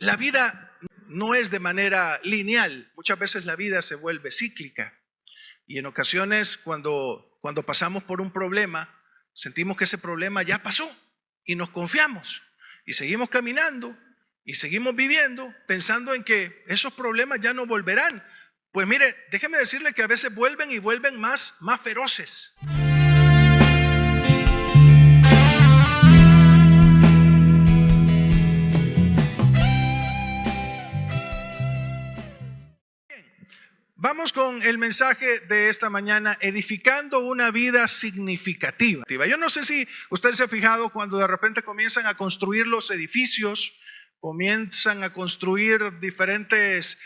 La vida no es de manera lineal. Muchas veces la vida se vuelve cíclica. Y en ocasiones cuando pasamos por un problema, sentimos que ese problema ya pasó y nos confiamos y seguimos caminando y seguimos viviendo pensando en que esos problemas ya no volverán. Pues mire, déjeme decirle que a veces vuelven y vuelven más feroces. Vamos con el mensaje de esta mañana, edificando una vida significativa. Yo no sé si usted se ha fijado cuando de repente comienzan a construir los edificios, comienzan a construir diferentes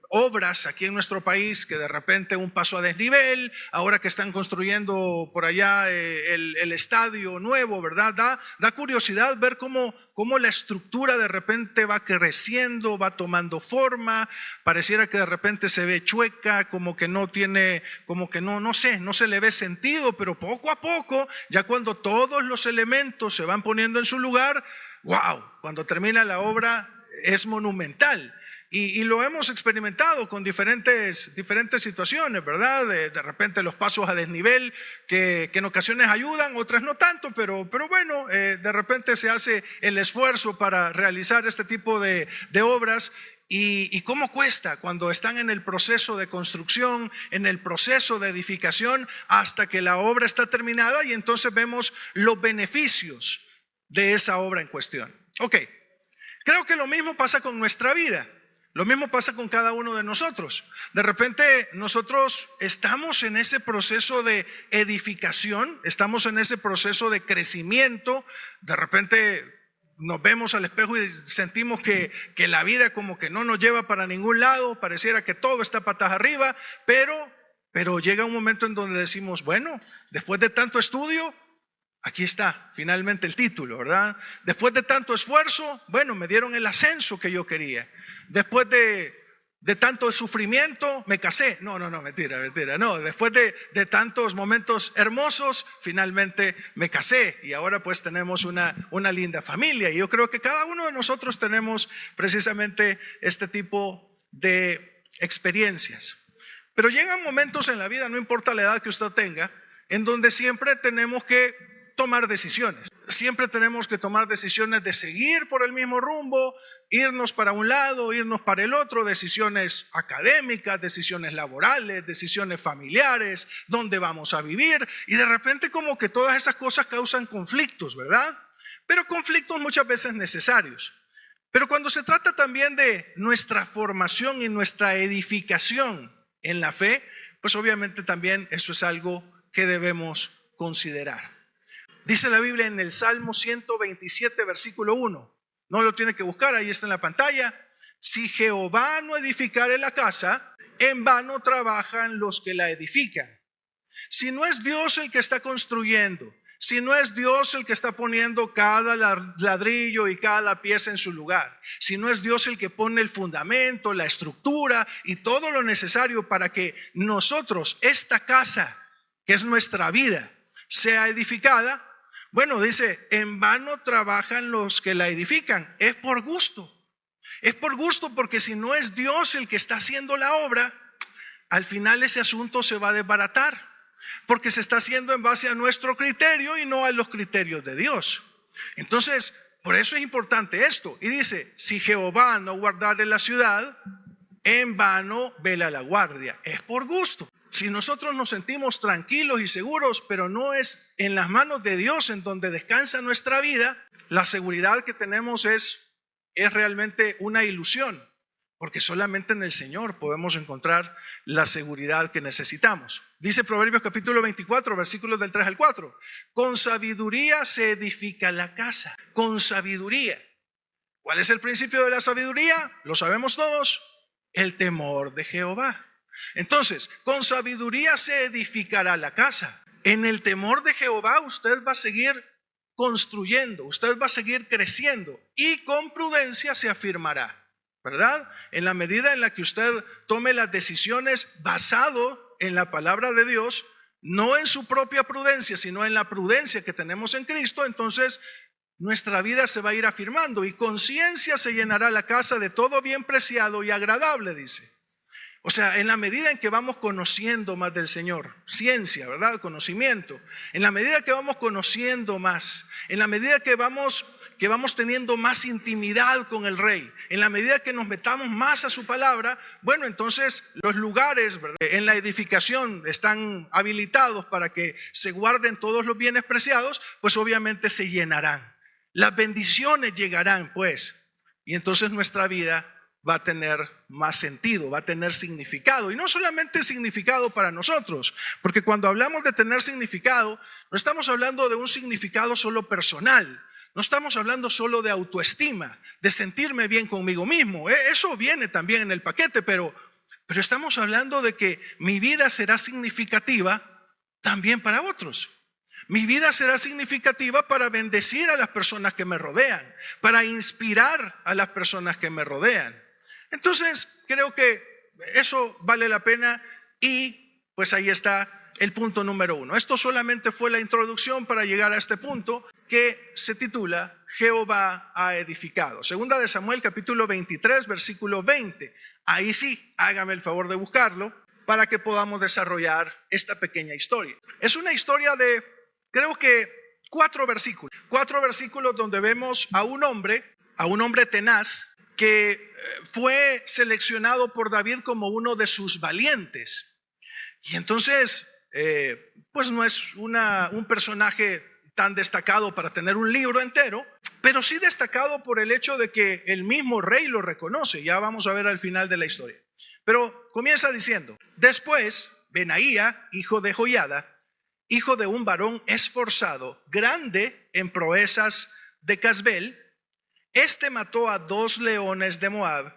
obras aquí en nuestro país, que de repente un paso a desnivel, ahora que están construyendo por allá el estadio nuevo, ¿verdad? Da curiosidad ver cómo la estructura de repente va creciendo, va tomando forma, pareciera que de repente se ve chueca, como que no tiene, como que no se le ve sentido, pero poco a poco, ya cuando todos los elementos se van poniendo en su lugar, wow, cuando termina la obra es monumental. Y lo hemos experimentado con diferentes situaciones, ¿verdad? De repente los pasos a desnivel que en ocasiones ayudan, otras no tanto, pero bueno, de repente se hace el esfuerzo para realizar este tipo de obras. Y cómo cuesta cuando están en el proceso de construcción, en el proceso de edificación, hasta que la obra está terminada y entonces vemos los beneficios de esa obra en cuestión. Ok, creo que lo mismo pasa con nuestra vida. Lo mismo pasa con cada uno de nosotros. De repente nosotros estamos en ese proceso de edificación, estamos en ese proceso de crecimiento. De repente nos vemos al espejo y sentimos que la vida como que no nos lleva para ningún lado, pareciera que todo está patas arriba, pero llega un momento en donde decimos, bueno, después de tanto estudio, aquí está finalmente el título, ¿verdad? Después de tanto esfuerzo, bueno, me dieron el ascenso que yo quería. Después de tanto sufrimiento, me casé. No, mentira. No, después de tantos momentos hermosos, finalmente me casé. Y ahora pues tenemos una linda familia. Y yo creo que cada uno de nosotros tenemos precisamente este tipo de experiencias. Pero llegan momentos en la vida, no importa la edad que usted tenga, en donde siempre tenemos que tomar decisiones. Siempre tenemos que tomar decisiones de seguir por el mismo rumbo, irnos para un lado, irnos para el otro, decisiones académicas, decisiones laborales, decisiones familiares, dónde vamos a vivir. Y de repente como que todas esas cosas causan conflictos, ¿verdad? Pero conflictos muchas veces necesarios. Pero cuando se trata también de nuestra formación y nuestra edificación en la fe, pues obviamente también eso es algo que debemos considerar. Dice la Biblia en el Salmo 127, versículo 1. No lo tiene que buscar, ahí está en la pantalla. Si Jehová no edificare la casa, en vano trabajan los que la edifican. Si no es Dios el que está construyendo, si no es Dios el que está poniendo cada ladrillo y cada pieza en su lugar, si no es Dios el que pone el fundamento, la estructura y todo lo necesario para que nosotros, esta casa, que es nuestra vida, sea edificada, bueno, dice, en vano trabajan los que la edifican. Es por gusto. Es por gusto porque si no es Dios el que está haciendo la obra, al final ese asunto se va a desbaratar. Porque se está haciendo en base a nuestro criterio y no a los criterios de Dios. Entonces, por eso es importante esto. Y dice, si Jehová no guardare la ciudad, en vano vela la guardia. Es por gusto. Si nosotros nos sentimos tranquilos y seguros, pero no es en las manos de Dios en donde descansa nuestra vida, la seguridad que tenemos es realmente una ilusión, porque solamente en el Señor podemos encontrar la seguridad que necesitamos. Dice Proverbios capítulo 24, versículos del 3 al 4. Con sabiduría se edifica la casa. Con sabiduría. ¿Cuál es el principio de la sabiduría? Lo sabemos todos. El temor de Jehová. Entonces, con sabiduría se edificará la casa. En el temor de Jehová usted va a seguir construyendo, usted va a seguir creciendo y con prudencia se afirmará, ¿verdad? En la medida en la que usted tome las decisiones basado en la palabra de Dios, no en su propia prudencia, sino en la prudencia que tenemos en Cristo, entonces nuestra vida se va a ir afirmando y con ciencia se llenará la casa de todo bien preciado y agradable, dice. O sea, en la medida en que vamos conociendo más del Señor, ciencia, ¿verdad? Conocimiento. En la medida que vamos conociendo más, en la medida que vamos teniendo más intimidad con el Rey, en la medida que nos metamos más a su palabra, bueno, entonces los lugares, ¿verdad?, en la edificación están habilitados para que se guarden todos los bienes preciados, pues obviamente se llenarán. Las bendiciones llegarán, pues, y entonces nuestra vida va a tener más sentido, va a tener significado. Y no solamente significado para nosotros, porque cuando hablamos de tener significado, no estamos hablando de un significado solo personal, no estamos hablando solo de autoestima, de sentirme bien conmigo mismo. Eso viene también en el paquete, pero estamos hablando de que mi vida será significativa también para otros. Mi vida será significativa para bendecir a las personas que me rodean, para inspirar a las personas que me rodean. Entonces, creo que eso vale la pena y pues ahí está el punto número 1. Esto solamente fue la introducción para llegar a este punto que se titula Jehová ha edificado. Segunda de Samuel capítulo 23 versículo 20. Ahí sí, hágame el favor de buscarlo para que podamos desarrollar esta pequeña historia. Es una historia de, creo que 4 versículos donde vemos a un hombre tenaz que fue seleccionado por David como uno de sus valientes. Y entonces, pues no es un personaje tan destacado para tener un libro entero, pero sí destacado por el hecho de que el mismo rey lo reconoce. Ya vamos a ver al final de la historia. Pero comienza diciendo: después, Benaía, hijo de Joiada, hijo de un varón esforzado, grande en proezas de Casbel, este mató a 2 leones de Moab,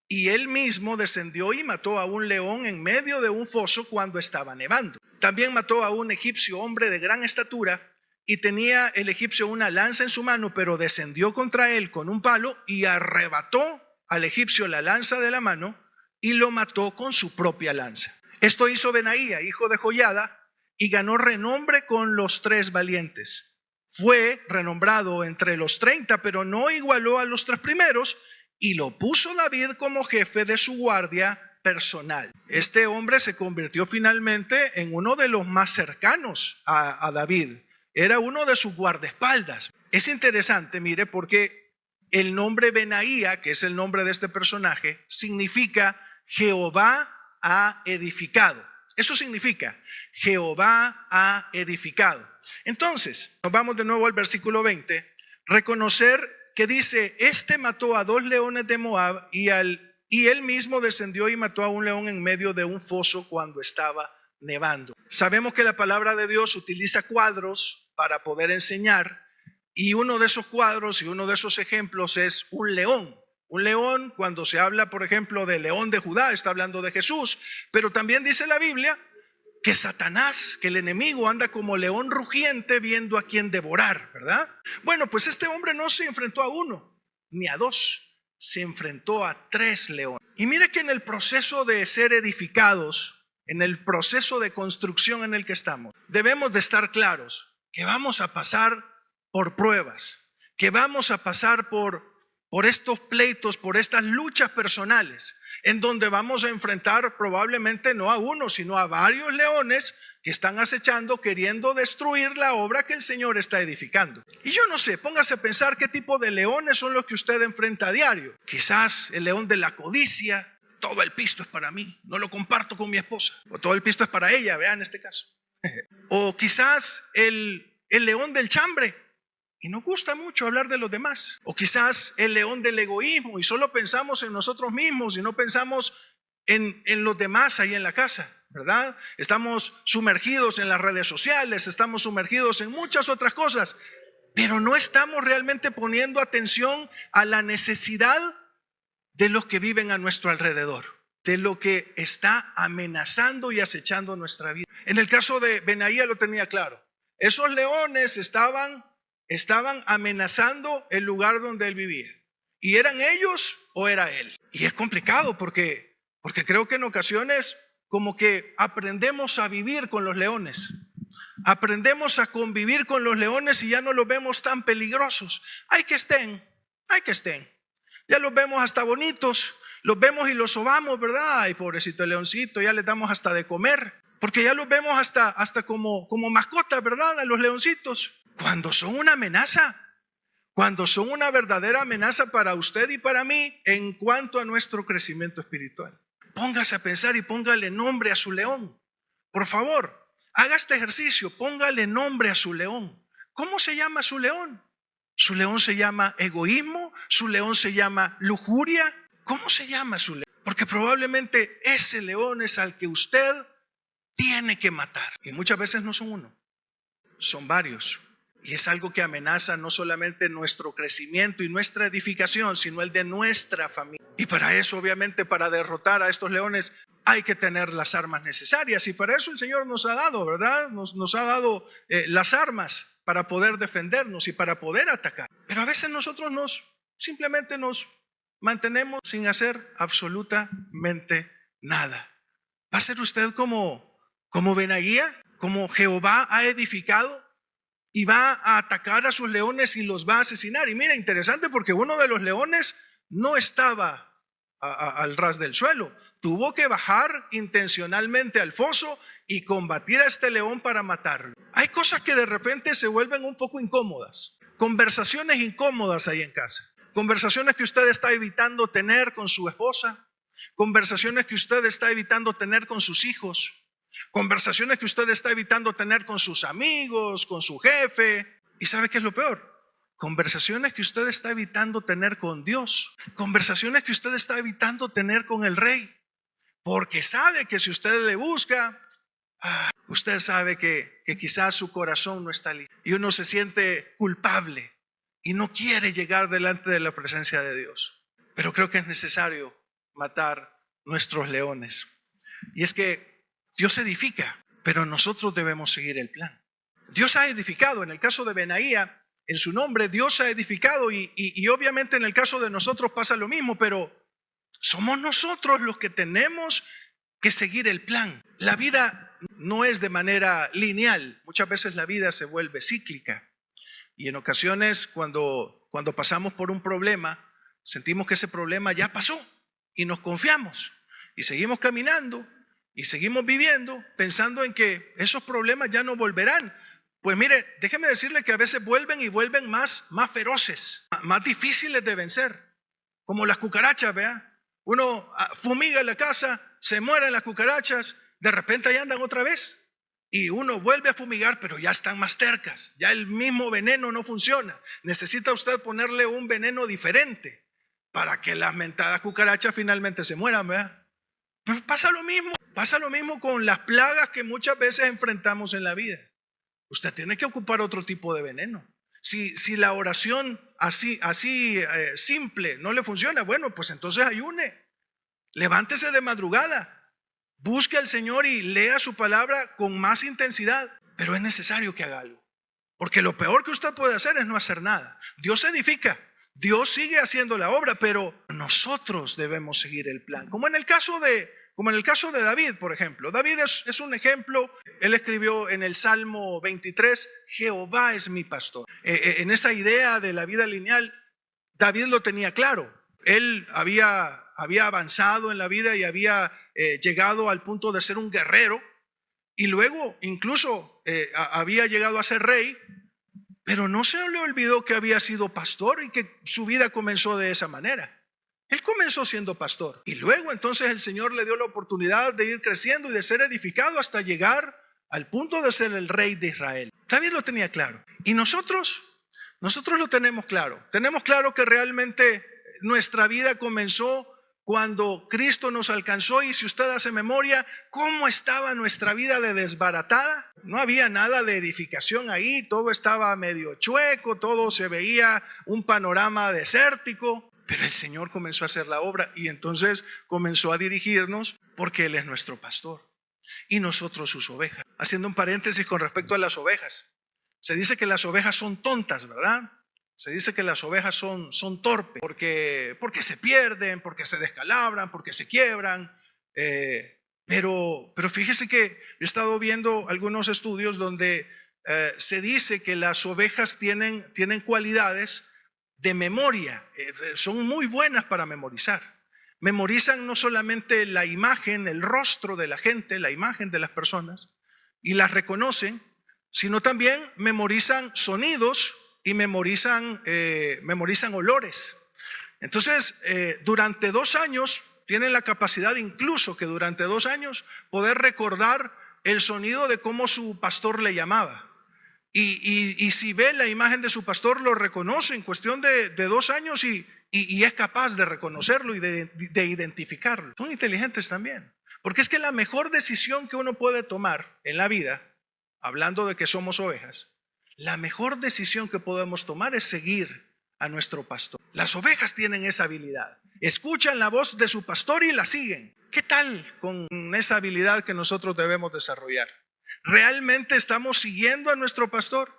y él mismo descendió y mató a un león en medio de un foso cuando estaba nevando. También mató a un egipcio, hombre de gran estatura, y tenía el egipcio una lanza en su mano, pero descendió contra él con un palo y arrebató al egipcio la lanza de la mano y lo mató con su propia lanza. Esto hizo Benaía, hijo de Joiada, y ganó renombre con los 3 valientes. Fue renombrado entre los 30, pero no igualó a los 3 primeros, y lo puso David como jefe de su guardia personal. Este hombre se convirtió finalmente en uno de los más cercanos a David. Era uno de sus guardaespaldas. Es interesante, mire, porque el nombre Benaía, que es el nombre de este personaje, significa Jehová ha edificado. Eso significa Jehová ha edificado. Entonces, nos vamos de nuevo al versículo 20. Reconocer que dice: este mató a 2 leones de Moab y él mismo descendió y mató a un león en medio de un foso cuando estaba nevando. Sabemos que la palabra de Dios utiliza cuadros para poder enseñar, y uno de esos cuadros y uno de esos ejemplos es un león. Un león, cuando se habla, por ejemplo, del león de Judá, está hablando de Jesús, pero también dice la Biblia que Satanás, que el enemigo anda como león rugiente viendo a quién devorar, ¿verdad? Bueno, pues este hombre no se enfrentó a 1 ni a 2, se enfrentó a 3 leones. Y mire que en el proceso de ser edificados, en el proceso de construcción en el que estamos, debemos de estar claros que vamos a pasar por pruebas, que vamos a pasar por estos pleitos, por estas luchas personales, en donde vamos a enfrentar probablemente no a 1, sino a varios leones que están acechando, queriendo destruir la obra que el Señor está edificando. Y yo no sé, póngase a pensar qué tipo de leones son los que usted enfrenta a diario. Quizás el león de la codicia: todo el pisto es para mí, no lo comparto con mi esposa. O todo el pisto es para ella, vean este caso. O quizás el león del chambre, y nos gusta mucho hablar de los demás. O quizás el león del egoísmo, y solo pensamos en nosotros mismos y no pensamos en los demás ahí en la casa, ¿verdad? Estamos sumergidos en las redes sociales, estamos sumergidos en muchas otras cosas, pero no estamos realmente poniendo atención a la necesidad de los que viven a nuestro alrededor, de lo que está amenazando y acechando nuestra vida. En el caso de Benaía lo tenía claro. Esos leones estaban amenazando el lugar donde él vivía. ¿Y eran ellos o era él? Y es complicado porque creo que en ocasiones como que aprendemos a vivir con los leones. Aprendemos a convivir con los leones y ya no los vemos tan peligrosos. Hay que estén. Ya los vemos hasta bonitos, los vemos y los sobamos, ¿verdad? Ay, pobrecito el leoncito, ya les damos hasta de comer, porque ya los vemos hasta como mascotas, ¿verdad? A los leoncitos. Cuando son una amenaza, cuando son una verdadera amenaza para usted y para mí en cuanto a nuestro crecimiento espiritual. Póngase a pensar y póngale nombre a su león. Por favor, haga este ejercicio, póngale nombre a su león. ¿Cómo se llama su león? ¿Su león se llama egoísmo? ¿Su león se llama lujuria? ¿Cómo se llama su león? Porque probablemente ese león es al que usted tiene que matar. Y muchas veces no son uno, son varios. Y es algo que amenaza no solamente nuestro crecimiento y nuestra edificación, sino el de nuestra familia. Y para eso, obviamente, para derrotar a estos leones, hay que tener las armas necesarias. Y para eso el Señor nos ha dado, ¿verdad? Nos ha dado las armas para poder defendernos y para poder atacar. Pero a veces nosotros simplemente nos mantenemos sin hacer absolutamente nada. ¿Va a ser usted como Benaía, como Jehová ha edificado y va a atacar a sus leones y los va a asesinar? Y mira, interesante, porque uno de los leones no estaba al ras del suelo. Tuvo que bajar intencionalmente al foso y combatir a este león para matarlo. Hay cosas que de repente se vuelven un poco incómodas. Conversaciones incómodas ahí en casa. Conversaciones que usted está evitando tener con su esposa. Conversaciones que usted está evitando tener con sus hijos. Conversaciones que usted está evitando tener con sus amigos, con su jefe. ¿Y sabe qué es lo peor? Conversaciones que usted está evitando tener con Dios. Conversaciones que usted está evitando tener con el Rey. Porque sabe que si usted le busca, usted sabe que quizás su corazón no está listo. Y uno se siente culpable y no quiere llegar delante de la presencia de Dios. Pero creo que es necesario matar nuestros leones. Y es que Dios edifica, pero nosotros debemos seguir el plan. Dios ha edificado. En el caso de Benaía, en su nombre, Dios ha edificado y obviamente en el caso de nosotros pasa lo mismo, pero somos nosotros los que tenemos que seguir el plan. La vida no es de manera lineal. Muchas veces la vida se vuelve cíclica. Y en ocasiones cuando pasamos por un problema, sentimos que ese problema ya pasó y nos confiamos y seguimos caminando y seguimos viviendo pensando en que esos problemas ya no volverán. Pues mire, déjeme decirle que a veces vuelven y vuelven más feroces, más difíciles de vencer, como las cucarachas, ¿vea? Uno fumiga la casa, se mueren las cucarachas, de repente ahí andan otra vez y uno vuelve a fumigar, pero ya están más tercas, ya el mismo veneno no funciona. Necesita usted ponerle un veneno diferente para que las mentadas cucarachas finalmente se mueran, ¿verdad? Pues pasa lo mismo con las plagas que muchas veces enfrentamos en la vida. Usted tiene que ocupar otro tipo de veneno. Si la oración así simple no le funciona, bueno, pues entonces ayune. Levántese de madrugada, busque al Señor y lea su palabra con más intensidad. Pero es necesario que haga algo, porque lo peor que usted puede hacer es no hacer nada. Dios edifica, Dios sigue haciendo la obra, pero nosotros debemos seguir el plan. Como en el caso de David, por ejemplo. David es un ejemplo. Él escribió en el Salmo 23, Jehová es mi pastor. En esa idea de la vida lineal, David lo tenía claro. Él había avanzado en la vida y había llegado al punto de ser un guerrero. Y luego incluso había llegado a ser rey. Pero no se le olvidó que había sido pastor y que su vida comenzó de esa manera. Él comenzó siendo pastor y luego entonces el Señor le dio la oportunidad de ir creciendo y de ser edificado hasta llegar al punto de ser el rey de Israel. David lo tenía claro. Y nosotros lo tenemos claro. Tenemos claro que realmente nuestra vida comenzó cuando Cristo nos alcanzó. Y si usted hace memoria, ¿cómo estaba nuestra vida de desbaratada? No había nada de edificación ahí, todo estaba medio chueco, todo se veía un panorama desértico. Pero el Señor comenzó a hacer la obra y entonces comenzó a dirigirnos porque Él es nuestro pastor y nosotros sus ovejas. Haciendo un paréntesis con respecto a las ovejas. Se dice que las ovejas son tontas, ¿verdad? Se dice que las ovejas son torpes porque se pierden, porque se descalabran, porque se quiebran. Pero fíjese que he estado viendo algunos estudios donde se dice que las ovejas tienen cualidades de memoria, son muy buenas para memorizar. Memorizan no solamente la imagen, el rostro de la gente, la imagen de las personas, y las reconocen, sino también memorizan sonidos y memorizan olores. Entonces, durante 2 años, tienen la capacidad incluso que durante 2 años poder recordar el sonido de cómo su pastor le llamaba. Y si ve la imagen de su pastor, lo reconoce en cuestión de 2 años y es capaz de reconocerlo y de identificarlo. Son inteligentes también. Porque es que la mejor decisión que uno puede tomar en la vida, hablando de que somos ovejas, la mejor decisión que podemos tomar es seguir a nuestro pastor. Las ovejas tienen esa habilidad. Escuchan la voz de su pastor y la siguen. ¿Qué tal con esa habilidad que nosotros debemos desarrollar? ¿Realmente estamos siguiendo a nuestro pastor?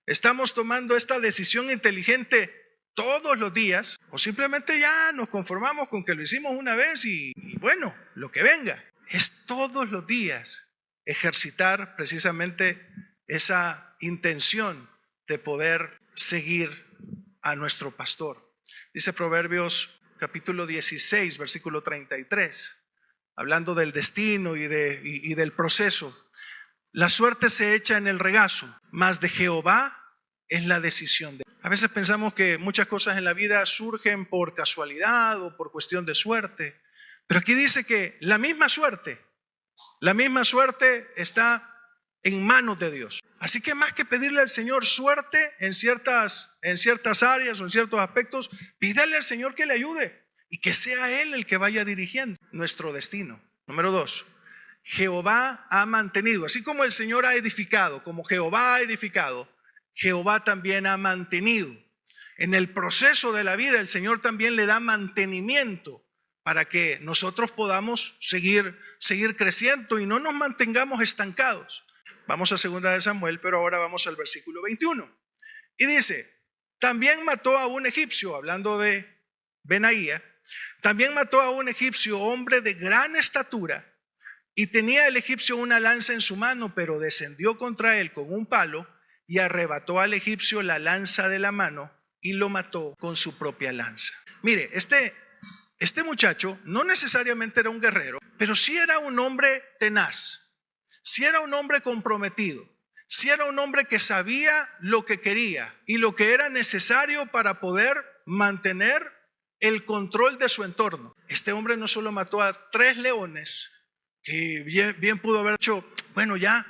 ¿Estamos tomando esta decisión inteligente todos los días? ¿O simplemente ya nos conformamos con que lo hicimos una vez y bueno, lo que venga? Es todos los días ejercitar precisamente esa intención de poder seguir a nuestro pastor. Dice Proverbios capítulo 16, versículo 33, hablando del destino y del proceso. La suerte se echa en el regazo, mas de Jehová es la decisión. A veces pensamos que muchas cosas en la vida surgen por casualidad o por cuestión de suerte, pero aquí dice que la misma suerte está en manos de Dios. Así que más que pedirle al Señor suerte en ciertas áreas o en ciertos aspectos, pídale al Señor que le ayude y que sea Él el que vaya dirigiendo nuestro destino. Número 2, Jehová ha mantenido, así como el Señor ha edificado, como Jehová ha edificado, Jehová también ha mantenido. En el proceso de la vida el Señor también le da mantenimiento para que nosotros podamos seguir creciendo y no nos mantengamos estancados. Vamos a 2 de Samuel, pero ahora vamos al versículo 21. Y dice, también mató a un egipcio, hablando de Benaía, también mató a un egipcio, hombre de gran estatura, y tenía el egipcio una lanza en su mano, pero descendió contra él con un palo y arrebató al egipcio la lanza de la mano y lo mató con su propia lanza. Mire, este muchacho no necesariamente era un guerrero, pero sí era un hombre tenaz, sí era un hombre comprometido, sí era un hombre que sabía lo que quería y lo que era necesario para poder mantener el control de su entorno. Este hombre no solo mató a 3 leones, que bien pudo haber dicho, bueno, ya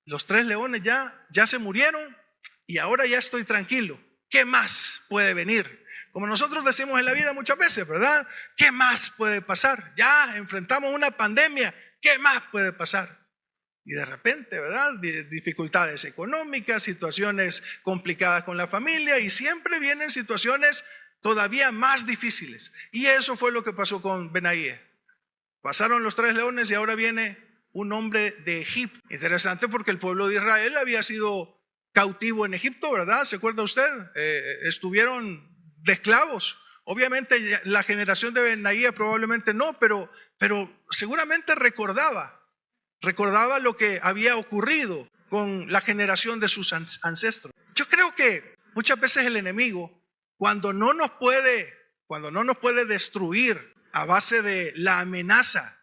los 3 leones ya se murieron y ahora ya estoy tranquilo. ¿Qué más puede venir? Como nosotros decimos en la vida muchas veces, ¿verdad? ¿Qué más puede pasar? Ya enfrentamos una pandemia, ¿qué más puede pasar? Y de repente, ¿verdad? Dificultades económicas, situaciones complicadas con la familia y siempre vienen situaciones todavía más difíciles. Y eso fue lo que pasó con Benaía. Pasaron los 3 leones y ahora viene un hombre de Egipto. Interesante porque el pueblo de Israel había sido cautivo en Egipto, ¿verdad? ¿Se acuerda usted? Estuvieron de esclavos. Obviamente la generación de Benaía probablemente no, pero seguramente recordaba lo que había ocurrido con la generación de sus ancestros. Yo creo que muchas veces el enemigo, cuando no nos puede destruir a base de la amenaza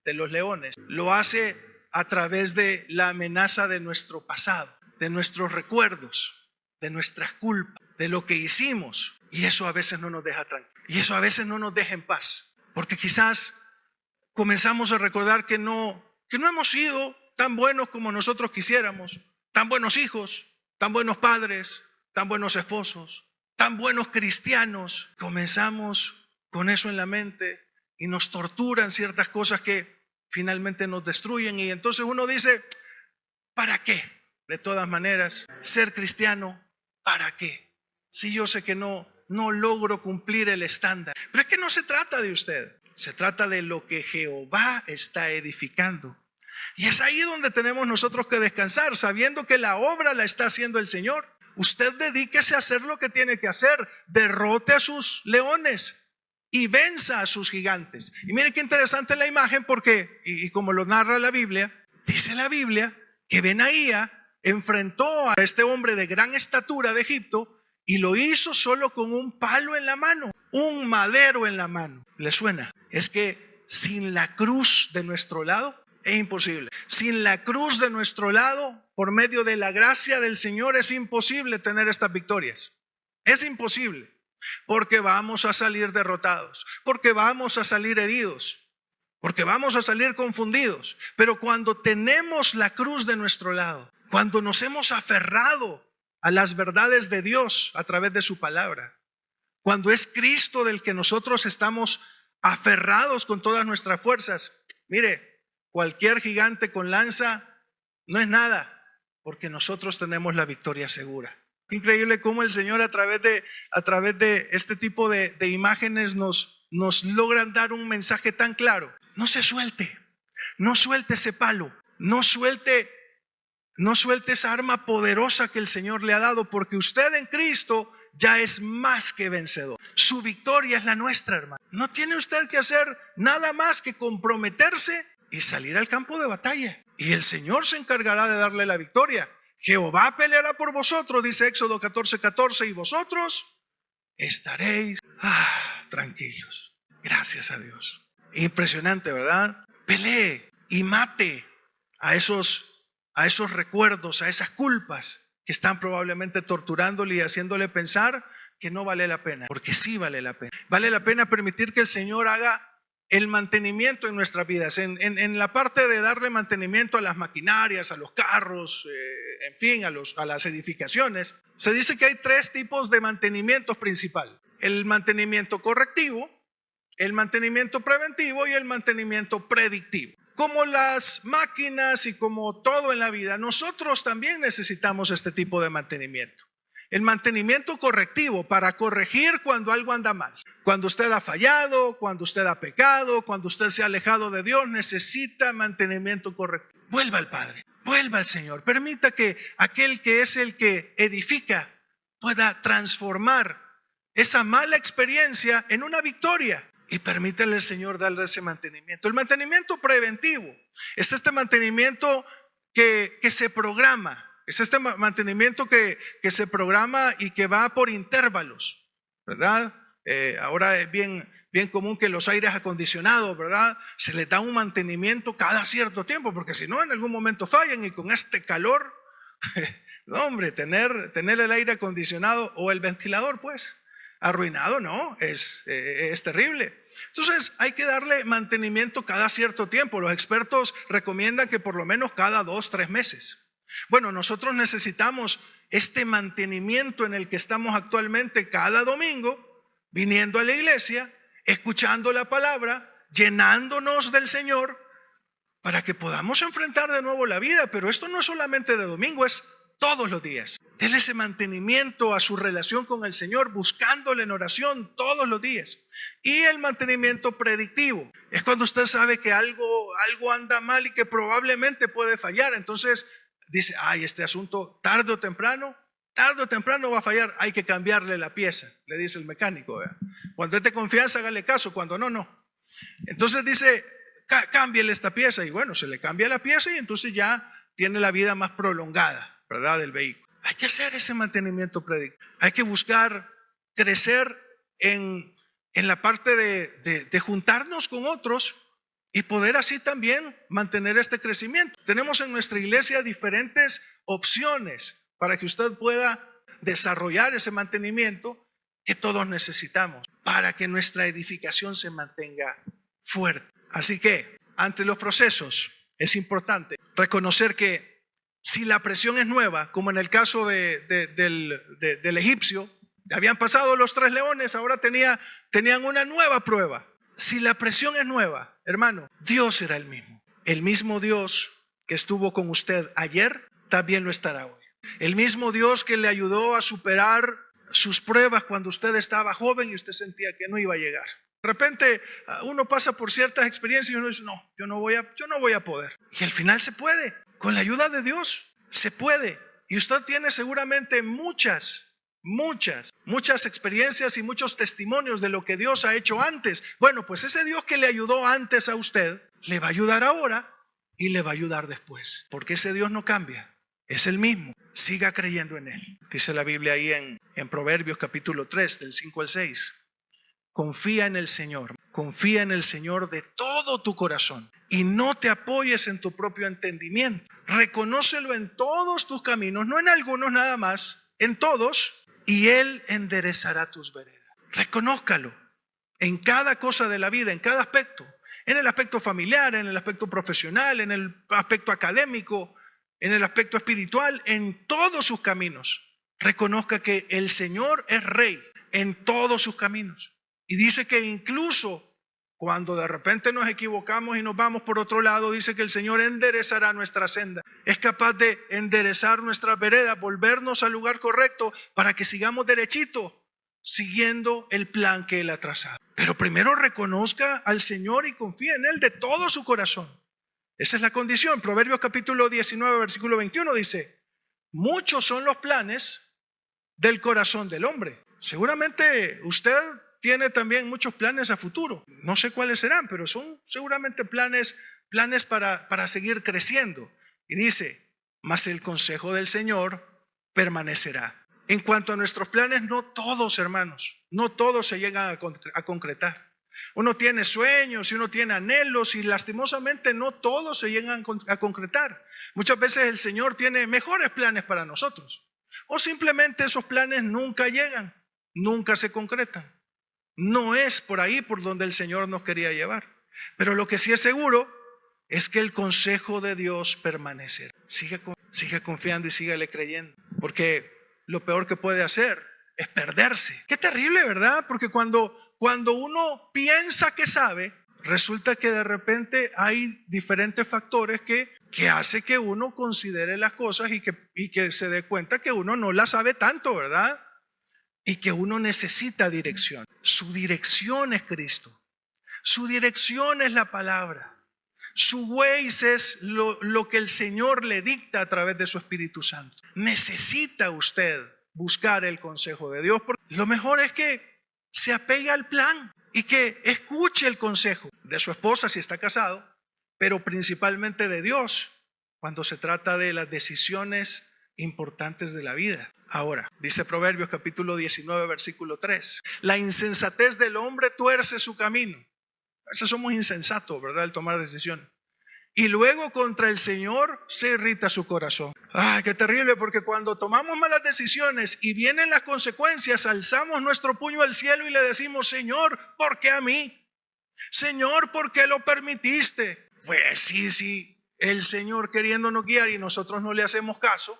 de los leones, lo hace a través de la amenaza de nuestro pasado, de nuestros recuerdos, de nuestras culpas, de lo que hicimos. Y eso a veces no nos deja tranquilos. Y eso a veces no nos deja en paz. Porque quizás comenzamos a recordar que no hemos sido tan buenos como nosotros quisiéramos, tan buenos hijos, tan buenos padres, tan buenos esposos, tan buenos cristianos. Comenzamos con eso en la mente y nos torturan ciertas cosas que finalmente nos destruyen. Y entonces uno dice, ¿para qué? De todas maneras, ser cristiano, ¿para qué? Si yo sé que no logro cumplir el estándar. Pero es que no se trata de usted, se trata de lo que Jehová está edificando. Y es ahí donde tenemos nosotros que descansar, sabiendo que la obra la está haciendo el Señor. Usted dedíquese a hacer lo que tiene que hacer, derrote a sus leones y venza a sus gigantes. Y mire qué interesante la imagen porque, y como lo narra la Biblia, dice la Biblia que Benaía enfrentó a este hombre de gran estatura de Egipto y lo hizo solo con un palo en la mano, un madero en la mano. ¿Le suena? Es que sin la cruz de nuestro lado es imposible. Sin la cruz de nuestro lado, por medio de la gracia del Señor, es imposible tener estas victorias. Es imposible, porque vamos a salir derrotados, porque vamos a salir heridos, porque vamos a salir confundidos. Pero cuando tenemos la cruz de nuestro lado, cuando nos hemos aferrado a las verdades de Dios a través de su palabra, cuando es Cristo del que nosotros estamos aferrados con todas nuestras fuerzas, mire, cualquier gigante con lanza no es nada, porque nosotros tenemos la victoria segura. Increíble cómo el Señor a través de este tipo de imágenes nos logran dar un mensaje tan claro. No se suelte, no suelte ese palo, no suelte esa arma poderosa que el Señor le ha dado, porque usted en Cristo ya es más que vencedor. Su victoria es la nuestra, hermano. No tiene usted que hacer nada más que comprometerse y salir al campo de batalla. Y el Señor se encargará de darle la victoria. Jehová peleará por vosotros, dice Éxodo 14:14, y vosotros estaréis tranquilos. Gracias a Dios. Impresionante, ¿verdad? Pelee y mate a esos recuerdos, a esas culpas que están probablemente torturándole y haciéndole pensar que no vale la pena, porque sí vale la pena. Vale la pena permitir que el Señor haga el mantenimiento en nuestras vidas, en la parte de darle mantenimiento a las maquinarias, a los carros, en fin, a las edificaciones. Se dice que hay 3 tipos de mantenimiento principal: el mantenimiento correctivo, el mantenimiento preventivo y el mantenimiento predictivo. Como las máquinas y como todo en la vida, nosotros también necesitamos este tipo de mantenimiento. El mantenimiento correctivo, para corregir cuando algo anda mal. Cuando usted ha fallado, cuando usted ha pecado, cuando usted se ha alejado de Dios, necesita mantenimiento correctivo. Vuelva al Padre, vuelva al Señor. Permita que aquel que es el que edifica pueda transformar esa mala experiencia en una victoria. Y permítale al Señor darle ese mantenimiento. El mantenimiento preventivo es este mantenimiento que se programa. Es este mantenimiento que se programa y que va por intervalos, ¿verdad? Ahora es bien común que los aires acondicionados, ¿verdad?, se les da un mantenimiento cada cierto tiempo, porque si no en algún momento fallan, y con este calor, no hombre, tener el aire acondicionado o el ventilador pues arruinado, no, es terrible. Entonces hay que darle mantenimiento cada cierto tiempo. Los expertos recomiendan que por lo menos cada 2-3 meses. Bueno, nosotros necesitamos este mantenimiento en el que estamos actualmente cada domingo, viniendo a la iglesia, escuchando la palabra, llenándonos del Señor, para que podamos enfrentar de nuevo la vida. Pero esto no es solamente de domingo, es todos los días. Dele ese mantenimiento a su relación con el Señor, buscándole en oración todos los días. Y el mantenimiento predictivo es cuando usted sabe que algo anda mal y que probablemente puede fallar. Entonces dice, este asunto tarde o temprano va a fallar, hay que cambiarle la pieza, le dice el mecánico, ¿verdad? Cuando es de confianza, hágale caso, cuando no. Entonces dice, cámbiale esta pieza, y bueno, se le cambia la pieza y entonces ya tiene la vida más prolongada, ¿verdad?, del vehículo. Hay que hacer ese mantenimiento predictivo. Hay que buscar crecer en la parte de juntarnos con otros y poder así también mantener este crecimiento. Tenemos en nuestra iglesia diferentes opciones para que usted pueda desarrollar ese mantenimiento que todos necesitamos para que nuestra edificación se mantenga fuerte. Así que ante los procesos es importante reconocer que si la presión es nueva, como en el caso del egipcio, habían pasado los 3 leones, ahora tenían una nueva prueba. Si la presión es nueva, hermano, Dios será el mismo Dios que estuvo con usted ayer, también lo estará hoy. El mismo Dios que le ayudó a superar sus pruebas cuando usted estaba joven y usted sentía que no iba a llegar. De repente uno pasa por ciertas experiencias y uno dice, no, yo no voy a poder. Y al final se puede, con la ayuda de Dios se puede. Y usted tiene seguramente muchas muchas experiencias y muchos testimonios de lo que Dios ha hecho antes. Bueno, pues ese Dios que le ayudó antes a usted, le va a ayudar ahora y le va a ayudar después. Porque ese Dios no cambia, es el mismo. Siga creyendo en Él. Dice la Biblia ahí en Proverbios capítulo 3, del 5 al 6. Confía en el Señor de todo tu corazón y no te apoyes en tu propio entendimiento. Reconócelo en todos tus caminos, no en algunos nada más, en todos, y Él enderezará tus veredas. Reconózcalo en cada cosa de la vida, en cada aspecto, en el aspecto familiar, en el aspecto profesional, en el aspecto académico, en el aspecto espiritual, en todos sus caminos. Reconozca que el Señor es Rey en todos sus caminos. Y dice que incluso cuando de repente nos equivocamos y nos vamos por otro lado, dice que el Señor enderezará nuestra senda. Es capaz de enderezar nuestras veredas, volvernos al lugar correcto para que sigamos derechito, siguiendo el plan que Él ha trazado. Pero primero reconozca al Señor y confíe en Él de todo su corazón. Esa es la condición. Proverbios capítulo 19, versículo 21 dice: muchos son los planes del corazón del hombre. Seguramente usted tiene también muchos planes a futuro. No sé cuáles serán, pero son seguramente planes para seguir creciendo. Y dice: mas el consejo del Señor permanecerá. En cuanto a nuestros planes, no todos, hermanos, no todos se llegan a concretar. Uno tiene sueños y uno tiene anhelos y lastimosamente no todos se llegan a concretar. Muchas veces el Señor tiene mejores planes para nosotros. O simplemente esos planes nunca llegan, nunca se concretan. No es por ahí por donde el Señor nos quería llevar. Pero lo que sí es seguro es que el consejo de Dios permanecerá. Siga confiando y sígale creyendo. Porque lo peor que puede hacer es perderse. Qué terrible, ¿verdad? Porque cuando uno piensa que sabe, resulta que de repente hay diferentes factores que hace que uno considere las cosas y que se dé cuenta que uno no las sabe tanto, ¿verdad? Y que uno necesita dirección. Su dirección es Cristo. Su dirección es la palabra. Su Waze es lo que el Señor le dicta a través de su Espíritu Santo. Necesita usted buscar el consejo de Dios. Porque lo mejor es que se apegue al plan y que escuche el consejo de su esposa si está casado, pero principalmente de Dios cuando se trata de las decisiones importantes de la vida. Ahora, dice Proverbios capítulo 19, versículo 3. La insensatez del hombre tuerce su camino. A veces somos insensatos, ¿verdad?, al tomar decisiones. Y luego contra el Señor se irrita su corazón. Ay, qué terrible, porque cuando tomamos malas decisiones y vienen las consecuencias, alzamos nuestro puño al cielo y le decimos: Señor, ¿por qué a mí? Señor, ¿por qué lo permitiste? Pues sí, el Señor queriéndonos guiar y nosotros no le hacemos caso.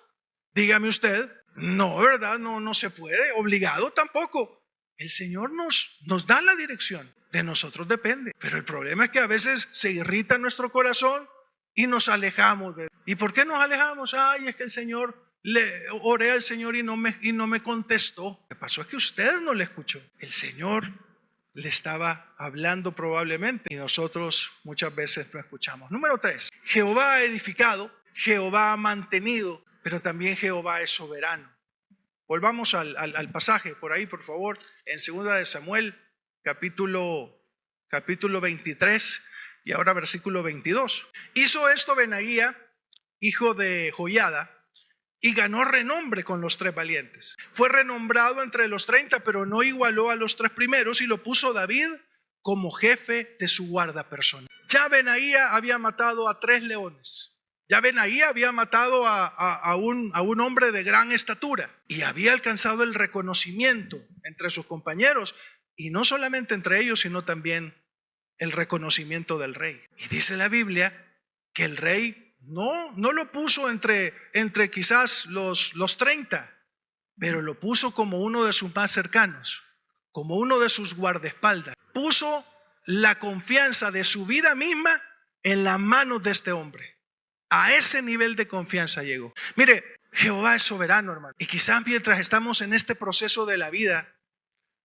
Dígame usted. No, ¿verdad? No se puede. Obligado tampoco. El Señor nos da la dirección. De nosotros depende. Pero el problema es que a veces se irrita nuestro corazón y nos alejamos de él. ¿Y por qué nos alejamos? Ay, es que el Señor, oré al Señor y no me contestó. Lo que pasó es que usted no le escuchó. El Señor le estaba hablando probablemente y nosotros muchas veces no escuchamos. Número 3. Jehová ha edificado, Jehová ha mantenido, pero también Jehová es soberano. Volvamos al pasaje por ahí, por favor, en 2 de Samuel, capítulo 23 y ahora versículo 22. Hizo esto Benaía, hijo de Joiada, y ganó renombre con los 3 valientes. Fue renombrado entre los 30, pero no igualó a los 3 primeros, y lo puso David como jefe de su guarda personal. Ya Benaía había matado a 3 leones. Ya Benaía había matado a un hombre de gran estatura y había alcanzado el reconocimiento entre sus compañeros, y no solamente entre ellos, sino también el reconocimiento del rey. Y dice la Biblia que el rey no lo puso entre quizás los 30, pero lo puso como uno de sus más cercanos, como uno de sus guardaespaldas. Puso la confianza de su vida misma en las manos de este hombre. A ese nivel de confianza llegó. Mire, Jehová es soberano, hermano. Y quizás mientras estamos en este proceso de la vida,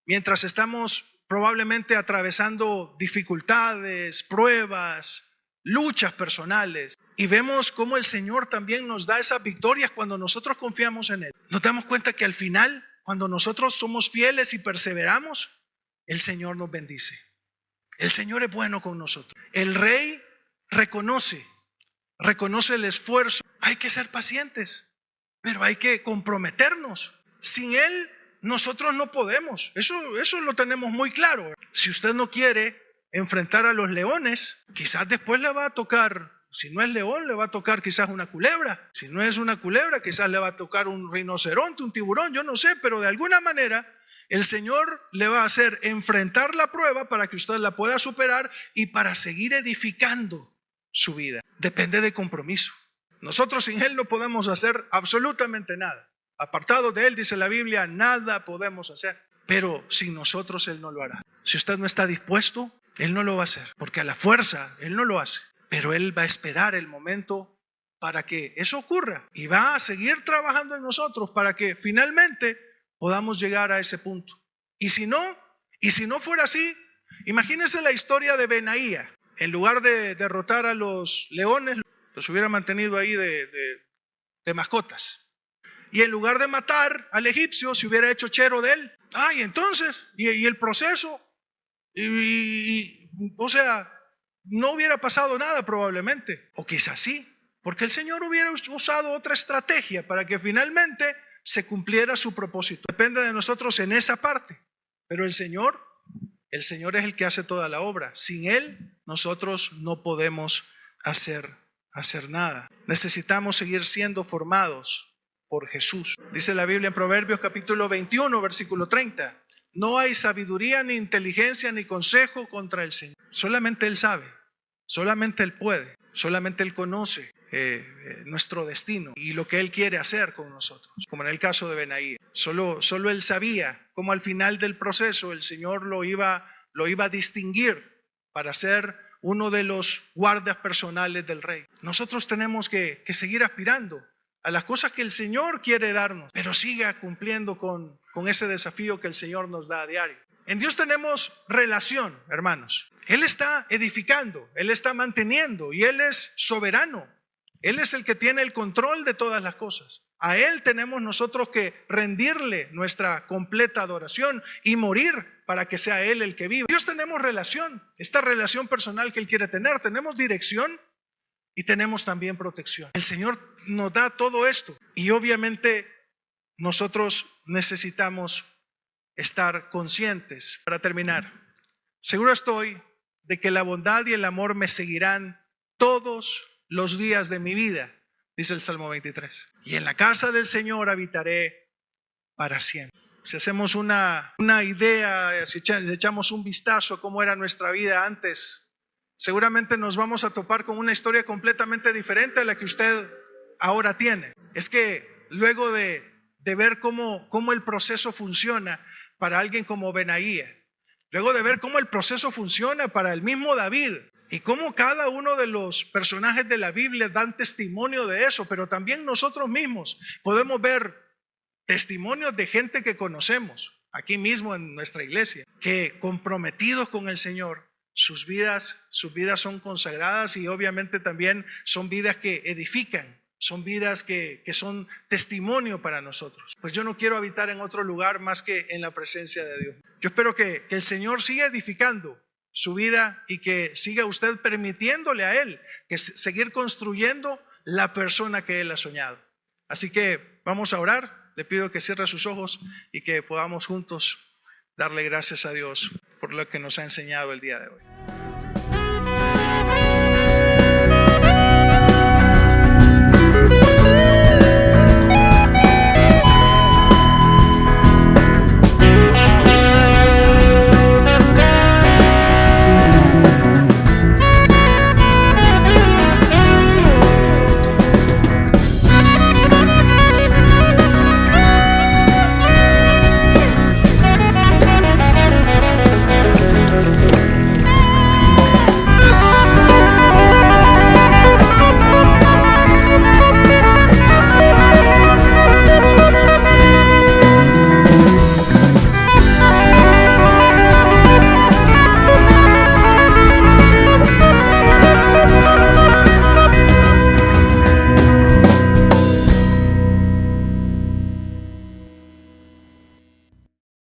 mientras estamos probablemente atravesando dificultades, pruebas, luchas personales, y vemos cómo el Señor también nos da esas victorias cuando nosotros confiamos en Él, nos damos cuenta que al final, cuando nosotros somos fieles y perseveramos, el Señor nos bendice. El Señor es bueno con nosotros. El Rey reconoce el esfuerzo. Hay que ser pacientes, pero hay que comprometernos. Sin Él, nosotros no podemos. Eso lo tenemos muy claro. Si usted no quiere enfrentar a los leones, quizás después le va a tocar, si no es león, le va a tocar quizás una culebra. Si no es una culebra, quizás le va a tocar un rinoceronte, un tiburón, yo no sé, pero de alguna manera el Señor le va a hacer enfrentar la prueba para que usted la pueda superar y para seguir edificando su vida. Depende de compromiso. Nosotros sin Él no podemos hacer absolutamente nada. Apartados de Él, dice la Biblia, nada podemos hacer. Pero sin nosotros Él no lo hará. Si usted no está dispuesto, Él no lo va a hacer. Porque a la fuerza Él no lo hace. Pero Él va a esperar el momento para que eso ocurra. Y va a seguir trabajando en nosotros para que finalmente podamos llegar a ese punto. Y si no fuera así, imagínense la historia de Benaía. En lugar de derrotar a los leones, los hubiera mantenido ahí de mascotas. Y en lugar de matar al egipcio, se hubiera hecho chero de él. Y entonces, y el proceso, o sea, no hubiera pasado nada probablemente. O quizás sí, porque el Señor hubiera usado otra estrategia para que finalmente se cumpliera su propósito. Depende de nosotros en esa parte. Pero el Señor es el que hace toda la obra. Sin Él, nosotros no podemos hacer nada. Necesitamos seguir siendo formados por Jesús. Dice la Biblia en Proverbios capítulo 21, versículo 30. No hay sabiduría, ni inteligencia, ni consejo contra el Señor. Solamente Él sabe, solamente Él puede, solamente Él conoce nuestro destino y lo que Él quiere hacer con nosotros, como en el caso de Benaía. Solo Él sabía cómo al final del proceso el Señor lo iba a distinguir para ser uno de los guardias personales del Rey. Nosotros tenemos que seguir aspirando a las cosas que el Señor quiere darnos, pero siga cumpliendo con ese desafío que el Señor nos da a diario. En Dios tenemos relación, hermanos. Él está edificando, Él está manteniendo y Él es soberano. Él es el que tiene el control de todas las cosas. A Él tenemos nosotros que rendirle nuestra completa adoración y morir para que sea Él el que viva. Dios tenemos relación, esta relación personal que Él quiere tener. Tenemos dirección y tenemos también protección. El Señor nos da todo esto y obviamente nosotros necesitamos estar conscientes. Para terminar, seguro estoy de que la bondad y el amor me seguirán todos los días de mi vida, dice el Salmo 23. Y en la casa del Señor habitaré para siempre. Si hacemos una idea, si echamos un vistazo a cómo era nuestra vida antes, seguramente nos vamos a topar con una historia completamente diferente a la que usted ahora tiene. Es que luego de ver cómo el proceso funciona para alguien como Benaía, luego de ver cómo el proceso funciona para el mismo David, y cómo cada uno de los personajes de la Biblia dan testimonio de eso, pero también nosotros mismos podemos ver testimonios de gente que conocemos aquí mismo en nuestra iglesia, que comprometidos con el Señor, sus vidas son consagradas y obviamente también son vidas que edifican, son vidas que son testimonio para nosotros. Pues yo no quiero habitar en otro lugar más que en la presencia de Dios. Yo espero que el Señor siga edificando su vida y que siga usted permitiéndole a Él que seguir construyendo la persona que Él ha soñado. Así que vamos a orar. Le pido que cierre sus ojos y que podamos juntos darle gracias a Dios por lo que nos ha enseñado el día de hoy.